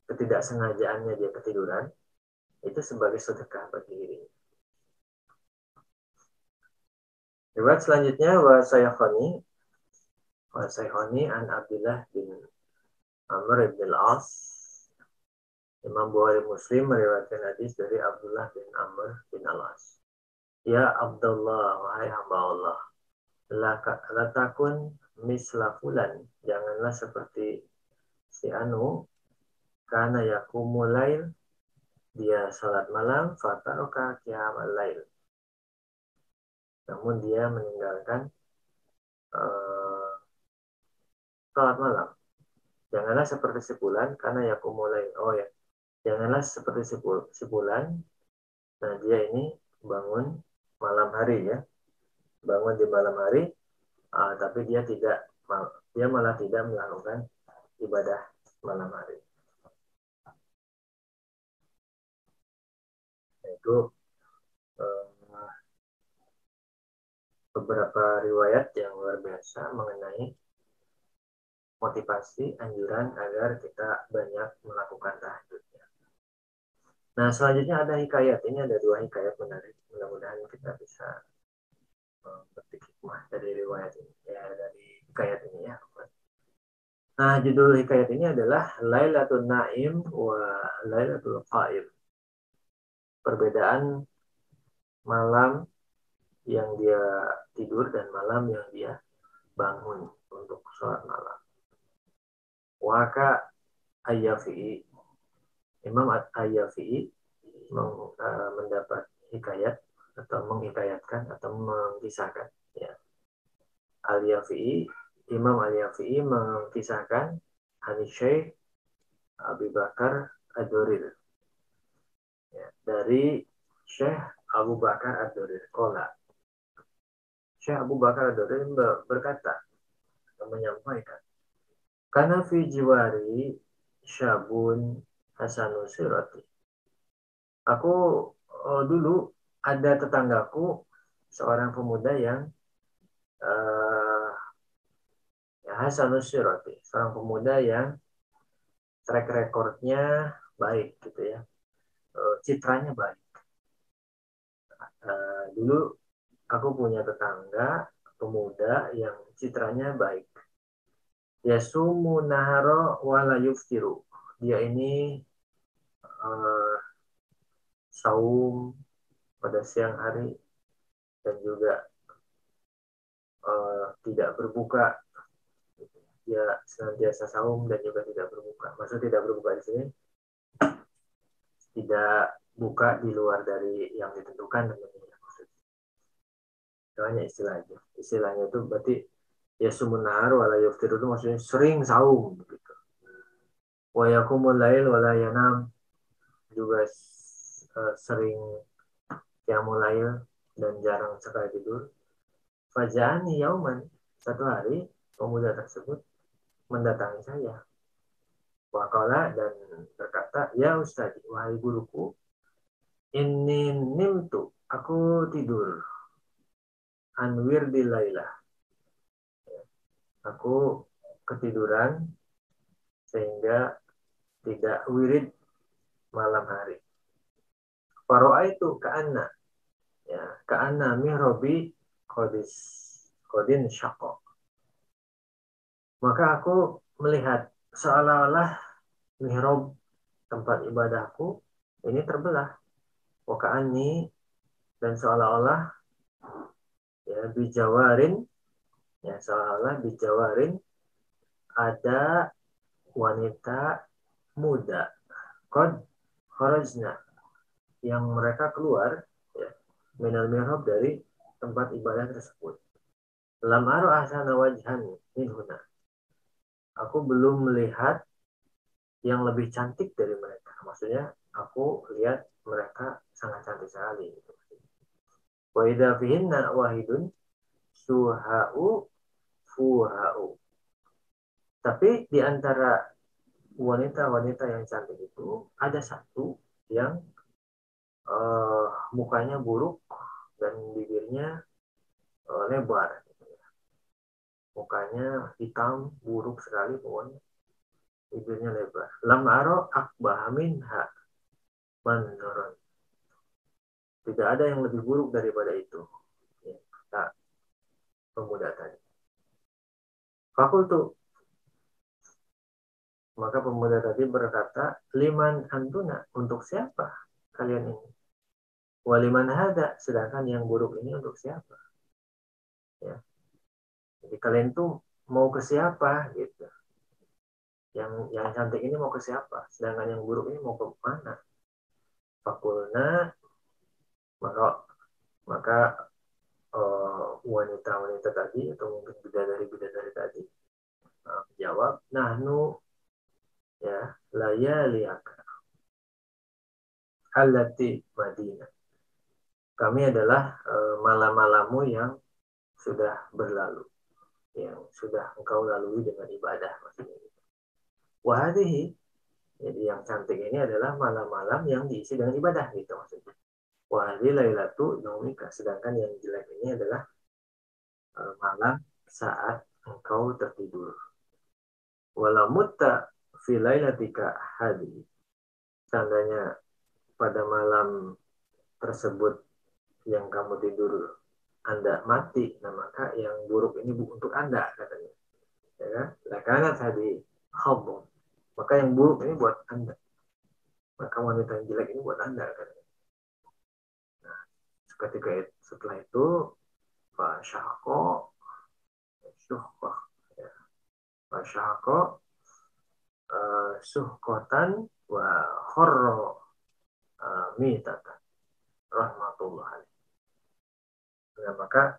ketidaksengajaannya dia ketiduran itu sebagai sedekah bagi dirinya. Riwayat selanjutnya wa saykhoni an Abdullah bin Amr bin al-As. Imam Bukhari Muslim meriwayatkan hadis dari Abdullah bin Amr bin al-As. Ya Abdullah, wahai hamba Allah, la takun misla fulan, janganlah seperti si Anu, karena yakumul lail, dia salat malam, fataroka qiyamal lail. Namun dia meninggalkan salat malam. Janganlah seperti sebulan karena yakumul lail. Oh ya, janganlah seperti sebulan. Nah, dia ini bangun malam hari ya. Bangun di malam hari, tapi dia malah tidak melakukan ibadah malam hari. Itu beberapa riwayat yang luar biasa mengenai motivasi anjuran agar kita banyak melakukan tahajud. Nah, selanjutnya ada hikayat. Ini ada 2 hikayat menarik. Mudah-mudahan kita bisa petik hikmah dari riwayat ini, ya, dari hikayat ini ya. Nah, judul hikayat ini adalah Lailatul Naim wa Lailatul Qaim. Perbedaan malam yang dia tidur dan malam yang dia bangun untuk sholat malam. Waka Ayyafi'i, Imam Ayyafi'i mendapat hikayat atau menghikayatkan atau mengisahkan ya. Imam Al-Yafi'i mengisahkan Ani Syekh Abu Bakar Ad-Durir ya, dari Syekh Abu Bakar Ad-Durir qala. Syekh Abu Bakar Ad-Durir berkata atau menyampaikan, karena fi jiwari syabun hasanus sirati. Aku dulu ada tetanggaku seorang pemuda yang hasanus sirati, seorang pemuda yang track recordnya baik gitu ya, citranya baik. Dulu aku punya tetangga pemuda yang citranya baik. Yasumu naharo wala yuftiru. Dia ini saum pada siang hari dan juga tidak berbuka. Dia senantiasa saum dan juga tidak berbuka. Maksud tidak berbuka di sini tidak buka di luar dari yang ditentukan dan itu hanya istilahnya. Istilahnya itu berarti ya sumunar wala yuftiru itu maksudnya sering saum gitu. Wa yaqumul lail wala yanam, juga sering qiyamul lail dan jarang sekali tidur. Fajani yauman, satu hari pemuda tersebut mendatangi saya. Waqala, dan berkata, ya Ustaz, wahai guruku, ini nimtu, aku tidur. Anwir di Lailah. Aku ketiduran sehingga tidak wirid malam hari. Faro'a itu ka'anna. Ya, ka'anna mihrobi kodin syakok. Maka aku melihat seolah-olah mihrab tempat ibadahku ini terbelah. Waka'ani, dan seolah-olah ya bijawarin, ya seolah-olah bijawarin ada wanita muda kod kharajna, yang mereka keluar ya minal mihrab dari tempat ibadah tersebut. Lam aro ahsana wajhan min huna. Aku belum melihat yang lebih cantik dari mereka. Maksudnya aku lihat mereka sangat cantik sekali. Wa idza fihinna wahidun suha'u fuha'u. Tapi di antara wanita-wanita yang cantik itu ada satu yang mukanya buruk dan bibirnya lebar. Mukanya hitam, buruk sekali pokoknya. Bibirnya lebar. Lam aro akbah minha manzaron. Tidak ada yang lebih buruk daripada itu. Ya, kata pemuda tadi. Fakultu. Maka pemuda tadi berkata, liman antuna, untuk siapa kalian ini? Waliman hada, sedangkan yang buruk ini untuk siapa? Ya. Jadi kalian tuh mau ke siapa gitu? Yang cantik ini mau ke siapa? Sedangkan yang buruk ini mau ke mana? Fakulna, maka wanita-wanita tadi atau mungkin bidadari-bidadari tadi menjawab, nahnu ya layaliaka allati Madinah. Kami adalah malam-malamu yang sudah berlalu, yang sudah engkau lalui dengan ibadah maksudnya. Wahadihi, jadi yang cantik ini adalah malam-malam yang diisi dengan ibadah gitu maksudnya. Wahadi lailatu naumika, sedangkan yang jelek ini adalah malam saat engkau tertidur. Walamutta fi lailatika hadi, seandainya pada malam tersebut yang kamu tidur Anda mati, nah maka yang buruk ini untuk Anda katanya. Ya kan? Karena tadi khawbun, maka yang buruk ini buat Anda. Maka wanita yang jelek ini buat Anda katanya. Nah, ketika setelah itu Pak Syahko syuhkoh ya. Pak Syahko suhkotan wa khorro mitatan rahmatullah. Nah, maka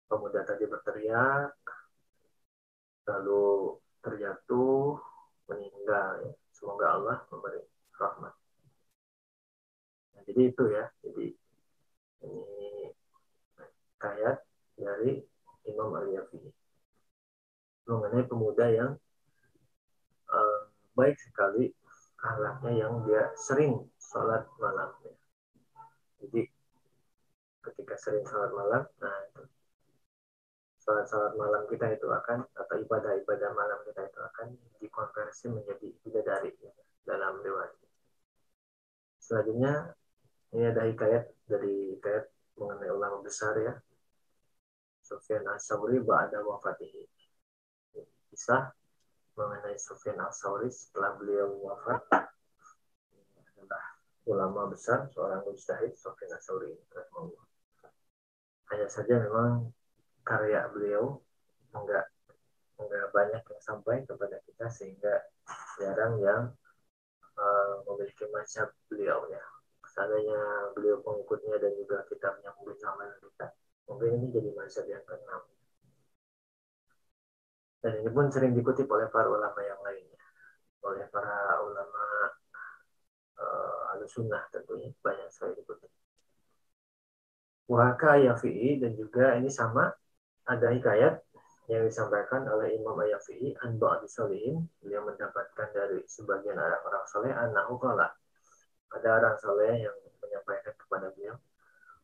pemuda tadi berteriak, lalu terjatuh, meninggal. Ya. Semoga Allah memberi rahmat. Nah, jadi itu ya. Jadi ini ayat dari Imam Al-Yafi'i mengenai pemuda yang baik sekali akhlaknya, yang dia sering sholat malamnya. Jadi ketika sering sholat malam, nah itu sholat malam kita itu akan, atau ibadah-ibadah malam kita itu akan dikonversi menjadi bidadari ya, dalam riwayat. Selanjutnya ini ada hikayat mengenai ulama besar ya, Sufyan Ats-Tsauri ba'da wafatihi. Kisah mengenai Sufyan Ats-Tsauri setelah beliau wafat, adalah ulama besar, seorang mujtahid, Sufyan Ats-Tsauri. Hanya saja memang karya beliau enggak banyak yang sampai kepada kita, sehingga jarang yang memiliki mazhab beliau ya. Seandainya beliau pengikutnya dan juga kitabnya mungkin sama dengan kita, mungkin ini jadi mazhab yang keenam. Dan ini pun sering dikutip oleh para ulama yang lainnya, oleh para ulama Ahlussunnah tentunya banyak sekali dikutip. Wahaka Yafi'i, dan juga ini sama, ada hikayat yang disampaikan oleh Imam Yafi'i an ba'di sholihin, beliau mendapatkan dari sebagian orang saleh annahu qala, ada orang saleh yang menyampaikan kepada beliau,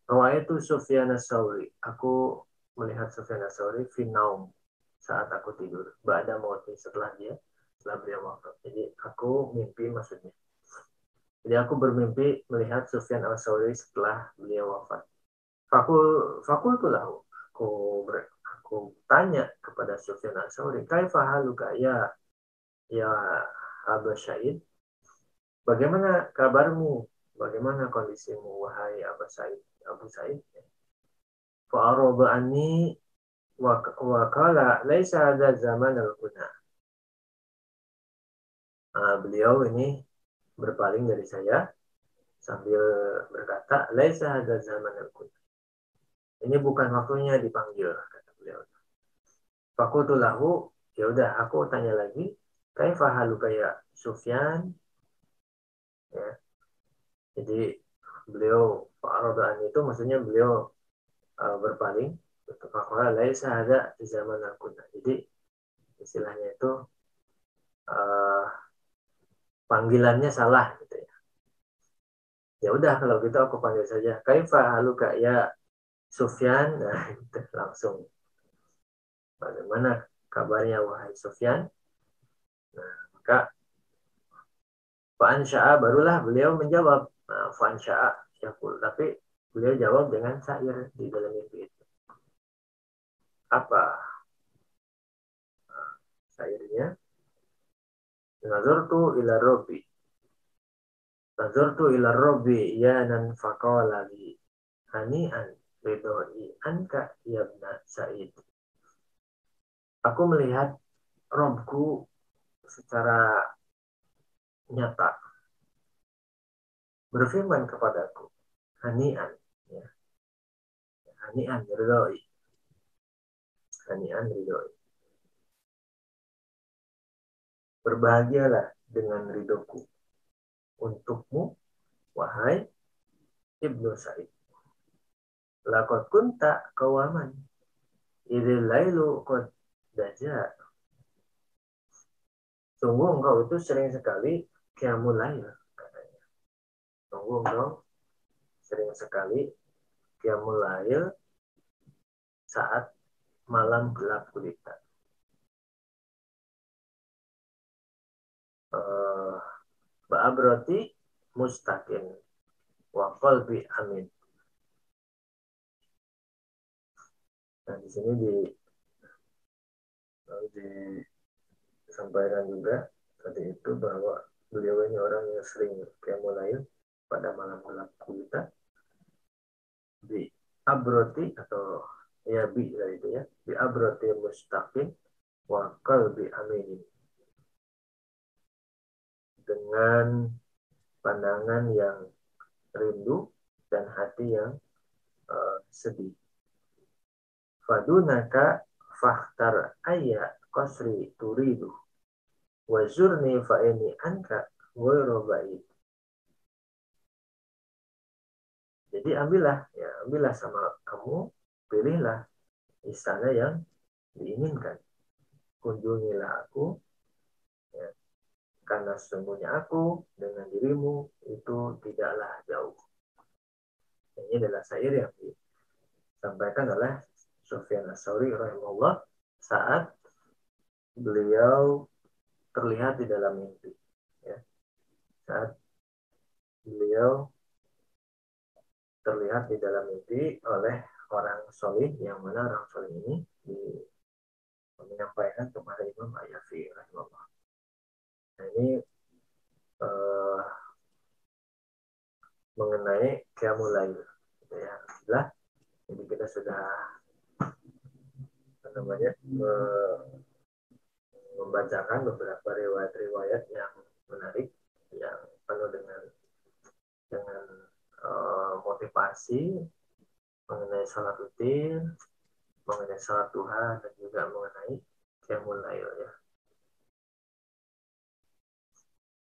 rawaitu Sufyan Ats-Tsauri, aku melihat Sufyan Ats-Tsauri fi naum, saat aku tidur, ba'da mauti, setelah beliau wafat. Jadi aku mimpi maksudnya. Jadi aku bermimpi melihat Sufyan Ats-Tsauri setelah beliau wafat. Fakultu lahu, aku tanya kepada Sufyan Ats-Tsauri, kaifa haluka ya Abu Sa'id, bagaimana kabarmu, bagaimana kondisimu wahai Abu Sa'id. Fa'araba anni wa qala laisa hadza zaman al-kuna. Beliau ini berpaling dari saya sambil berkata, laisa hadza zaman al-kuna, Ini bukan waktunya dipanggil, kata beliau. Fakultu lahu, ya udah aku tanya lagi, kaifa haluka ya Sufyan? Ya, jadi beliau Fa'arodaan itu maksudnya beliau berpaling. Fakola laisa ada di zaman aku. Jadi istilahnya itu uh, panggilannya salah gitu ya. Ya udah kalau gitu aku panggil saja. Kaifa haluka ya Sufyan? Nah, itu langsung. Bagaimana kabarnya wahai Sufyan? Nah, maka Fa'ansya'a barulah beliau menjawab. Nah, Fa'ansya'a yakul. Tapi beliau jawab dengan syair di dalam mimpi itu. Apa syairnya? Nazartu ila Robbi. Nazartu ila Robbi ya nan faqala li hani'an ridhoi anka yabna Sa'id. Aku melihat Robku secara nyata berfirman kepadaku, hani'an, ya, hani'an ridhoi, hani'an ridhoi. Berbahagialah dengan ridhoku untukmu, wahai Ibnu Sa'id. Laqad kunta qawaman idil lailu qad daja. Sungguh engkau itu sering sekali qiyamul lail, katanya. Sungguh engkau sering sekali qiyamul lail saat malam gelap gulita. Ba'abroti mustaqim wa qalbi amin. Nah, di sini disampaikan juga tadi itu bahwa beliau ini orang yang sering qiyamul lail pada malam gelap gulita. Di abroti atau ya bi dari itu ya, di abroti mustaqim wa qalbi amin, dengan pandangan yang rindu dan hati yang sedih. Fadunaka fahtar ayya qasri turidu wazurni fa ini anka ghairu ba'id. Jadi ambillah sama kamu, pilihlah istana yang diinginkan. Kunjungilah aku, ya, karena sesungguhnya aku dengan dirimu itu tidaklah jauh. Ini adalah syair yang disampaikan oleh Sufyan Ats-Tsauri rahimahullah saat beliau terlihat di dalam mimpi. Ya. Saat beliau terlihat di dalam mimpi oleh orang solih, yang mana orang solih ini menyampaikan kepada Imam Ayafi rahimahullah. Nah, ini eh, mengenai Qiyamul Lail. Ya, alhamdulillah. Jadi kita sudah membacakan beberapa riwayat-riwayat yang menarik, yang penuh dengan motivasi mengenai salat witir, mengenai salat duha, dan juga mengenai Qiyamul Lail ya.